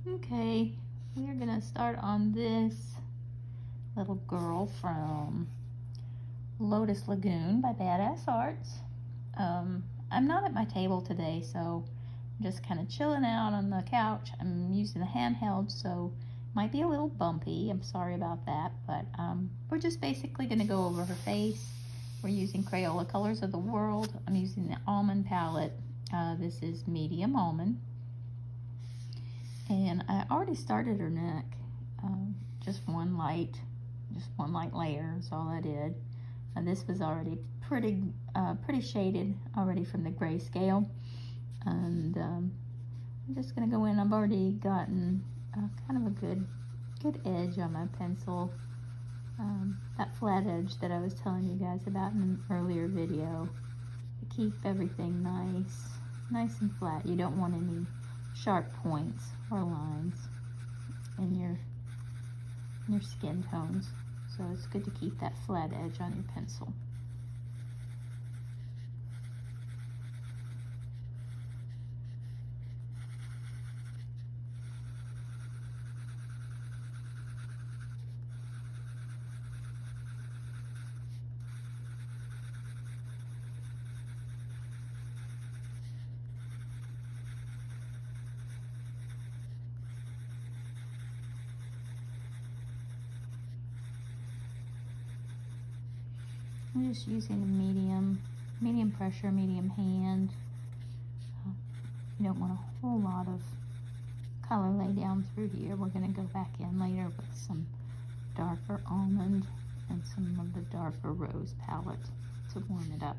Okay, we are gonna start on this little girl from Lotus Lagoon by Badass Arts. I'm not at my table today, so I'm just kind of chilling out on the couch. I'm using a handheld, so it might be a little bumpy. I'm sorry about that, but we're just basically gonna go over her face. We're using Crayola Colors of the World. I'm using the almond palette. This is medium almond. And I already started her neck, just one light layer is all I did. And this was already pretty shaded already from the grayscale. And I'm just gonna go in. I've already gotten kind of a good edge on my pencil. That flat edge that I was telling you guys about in an earlier video. To keep everything nice and flat. You don't want any sharp points or lines in your skin tones, so it's good to keep that flat edge on your pencil. I'm just using a medium pressure, medium hand. You don't want a whole lot of color lay down through here. We're going to go back in later with some darker almond and some of the darker rose palette to warm it up.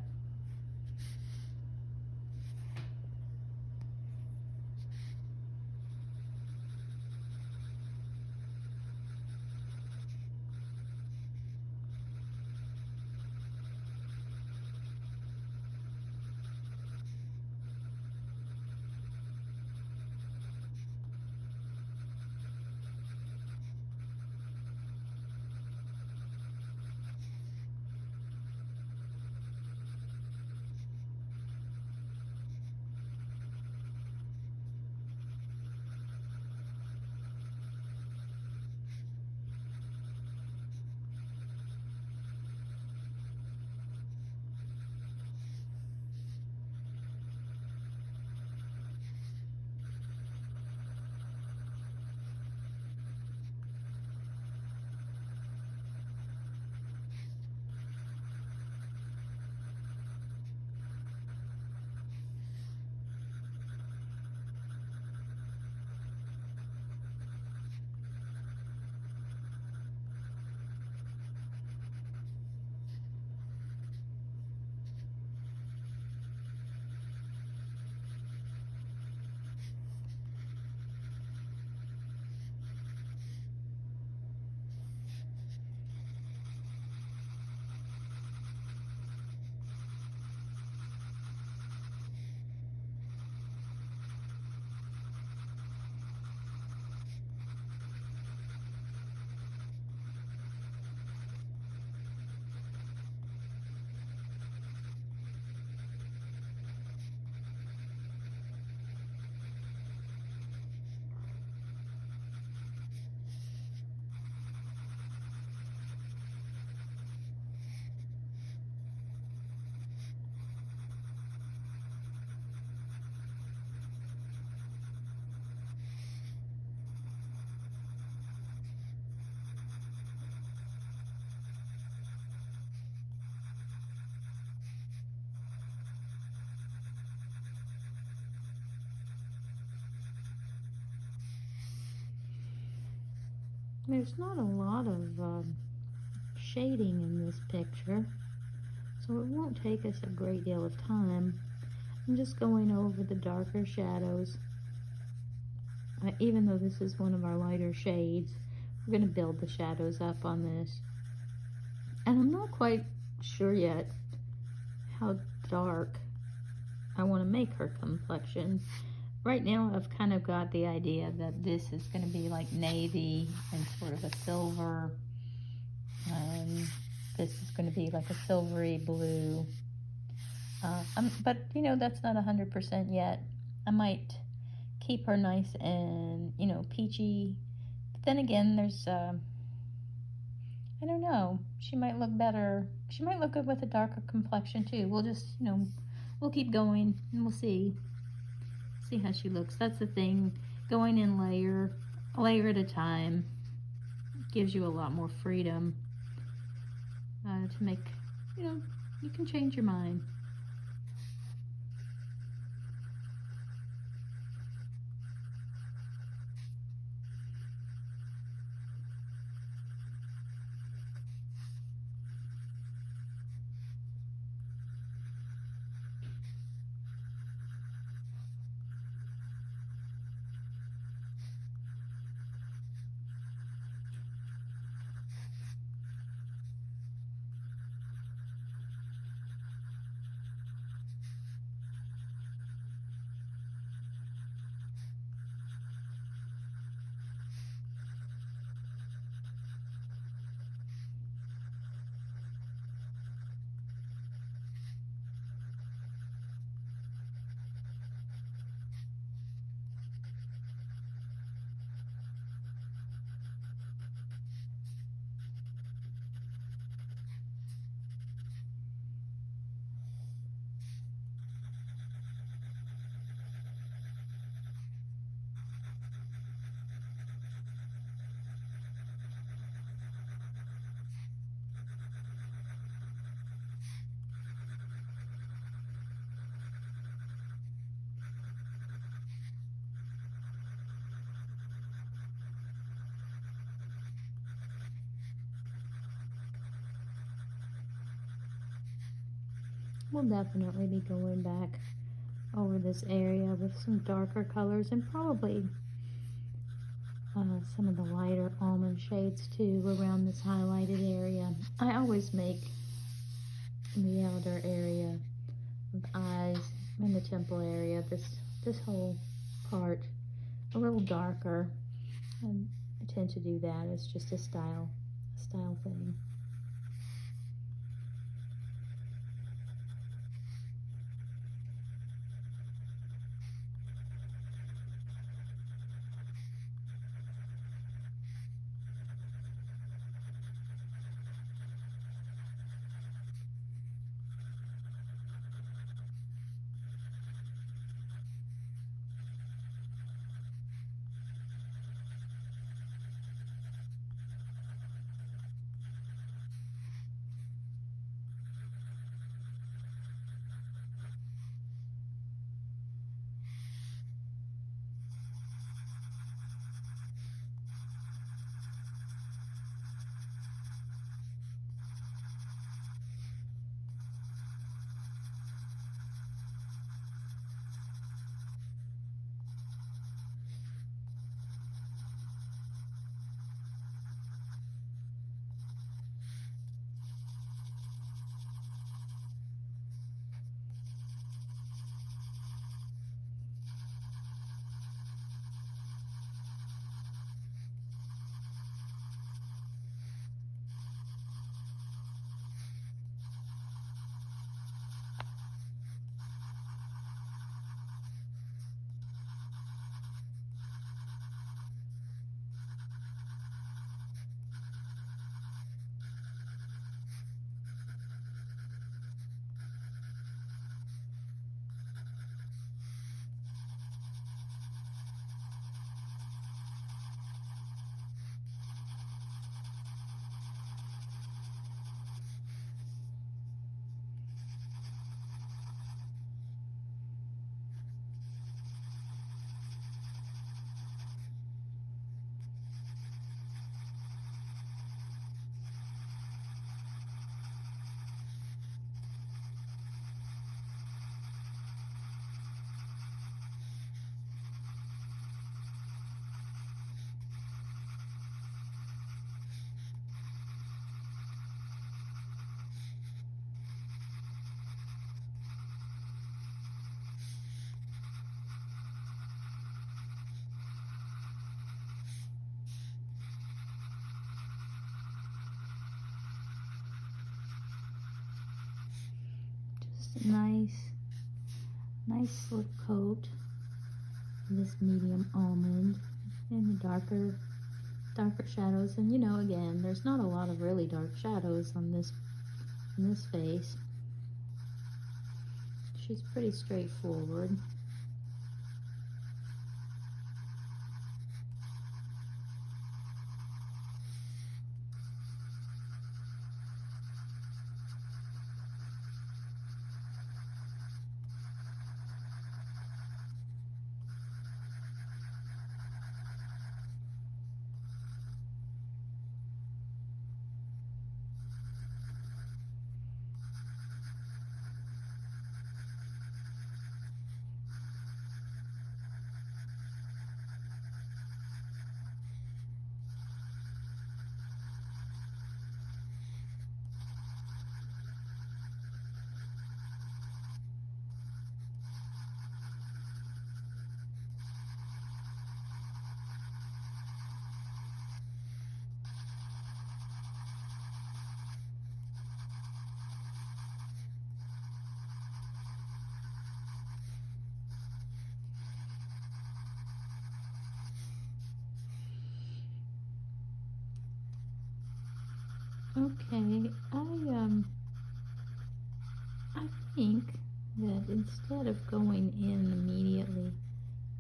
There's not a lot of shading in this picture, so it won't take us a great deal of time. I'm just going over the darker shadows. Even though this is one of our lighter shades, we're going to build the shadows up on this. And I'm not quite sure yet how dark I want to make her complexion. Right now I've kind of got the idea that this is going to be like navy and sort of a silver. This is going to be like a silvery blue. But you know, that's not 100% yet. I might keep her nice and, you know, peachy. But then again, there's, I don't know, she might look better. She might look good with a darker complexion too. We'll just, you know, we'll keep going and we'll see how she looks. That's the thing, going in a layer at a time gives you a lot more freedom to make, you know, you can change your mind. We'll definitely be going back over this area with some darker colors and probably some of the lighter almond shades too around this highlighted area. I always make the outer area of the eyes and the temple area, this whole part, a little darker. And I tend to do that. It's just a style thing. Nice slip coat. this medium almond and the darker shadows. And you know, again, there's not a lot of really dark shadows on this face. She's pretty straightforward. Okay, I think that instead of going in immediately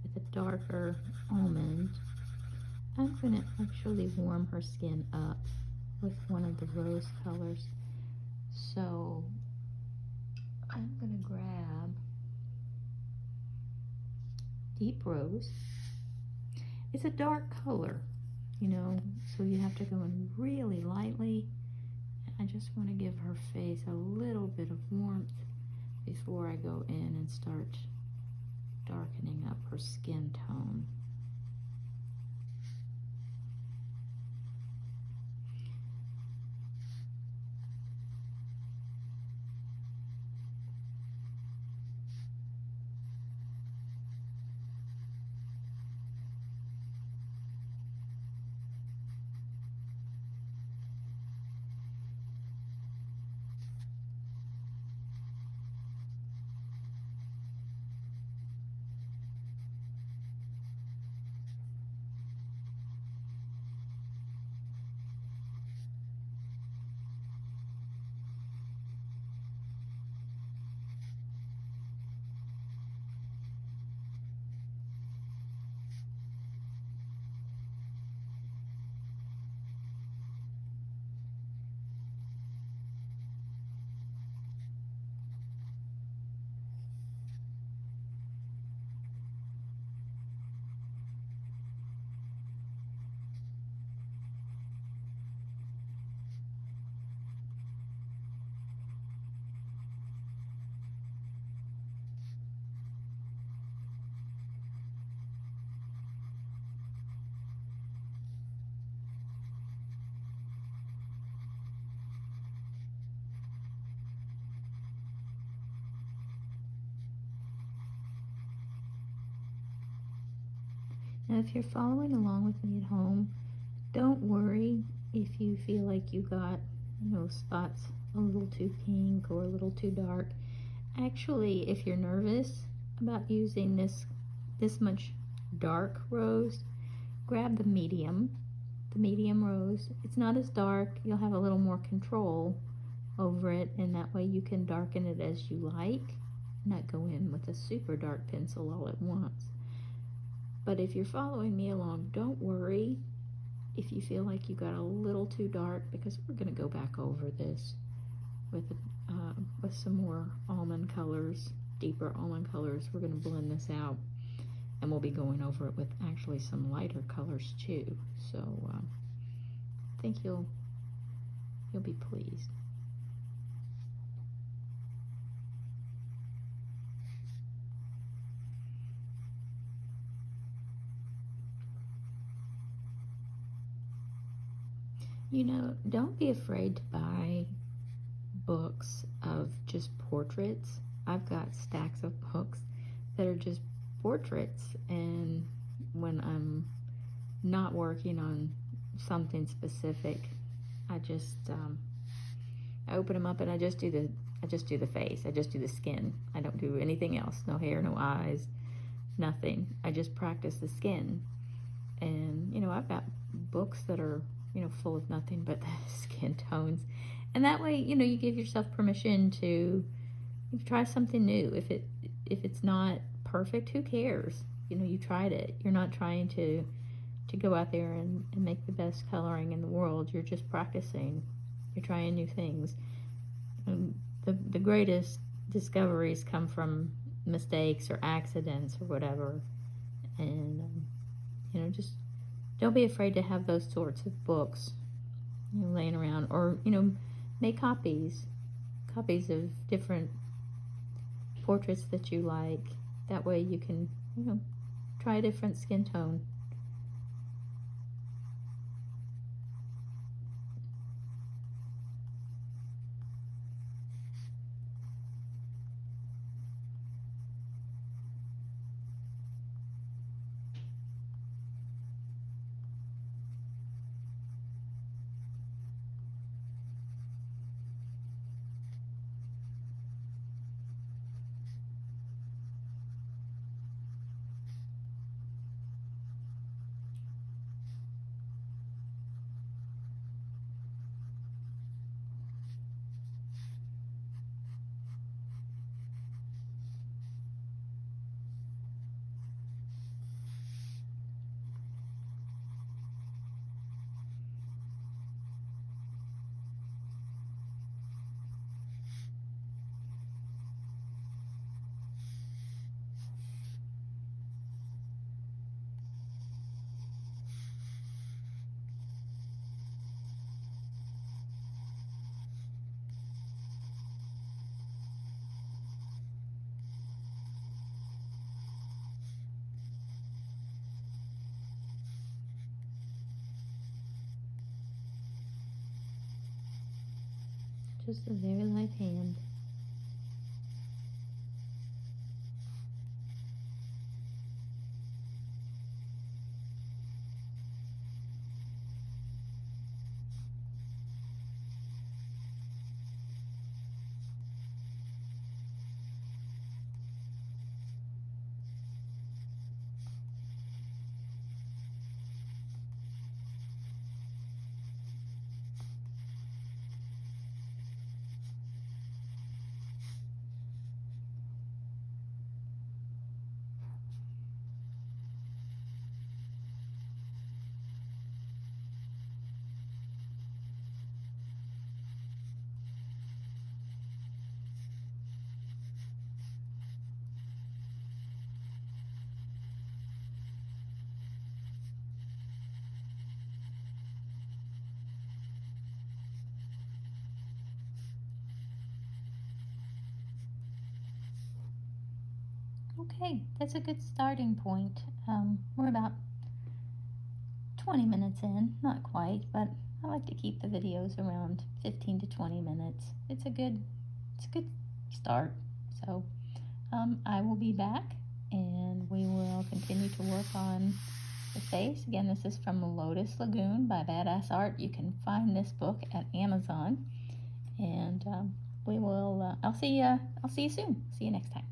with a darker almond, I'm going to actually warm her skin up with one of the rose colors. So I'm going to grab Deep Rose. It's a dark color, you know, so you have to go in really lightly. I just want to give her face a little bit of warmth before I go in and start darkening up her skin tone. Now, if you're following along with me at home, don't worry if you feel like you got, you know, spots a little too pink or a little too dark. Actually, if you're nervous about using this much dark rose, grab the medium rose. It's not as dark. You'll have a little more control over it, and that way you can darken it as you like, not go in with a super dark pencil all at once. But if you're following me along, don't worry if you feel like you got a little too dark, because we're going to go back over this with some more almond colors, deeper almond colors. We're going to blend this out, and we'll be going over it with actually some lighter colors too. So I think you'll be pleased. You know, don't be afraid to buy books of just portraits. I've got stacks of books that are just portraits, and when I'm not working on something specific, I just I open them up and I just do the face. I just do the skin. I don't do anything else. No hair, no eyes, nothing. I just practice the skin. And, you know, I've got books that are, you know, full of nothing but the skin tones. And that way, you know, you give yourself permission to try something new. If it's not perfect, who cares? You know, you tried it. You're not trying to go out there and make the best coloring in the world. You're just practicing. You're trying new things. And the greatest discoveries come from mistakes or accidents or whatever. And you know, just don't be afraid to have those sorts of books, you know, laying around, or, you know, make copies of different portraits that you like. That way you can, you know, try a different skin tone. Just a very light hand. Okay, that's a good starting point. We're about 20 minutes in, not quite, but I like to keep the videos around 15 to 20 minutes. It's a good start. So I will be back, and we will continue to work on the face. Again, this is from Lotus Lagoon by Badass Art. You can find this book at Amazon, and we will. I'll see you soon. See you next time.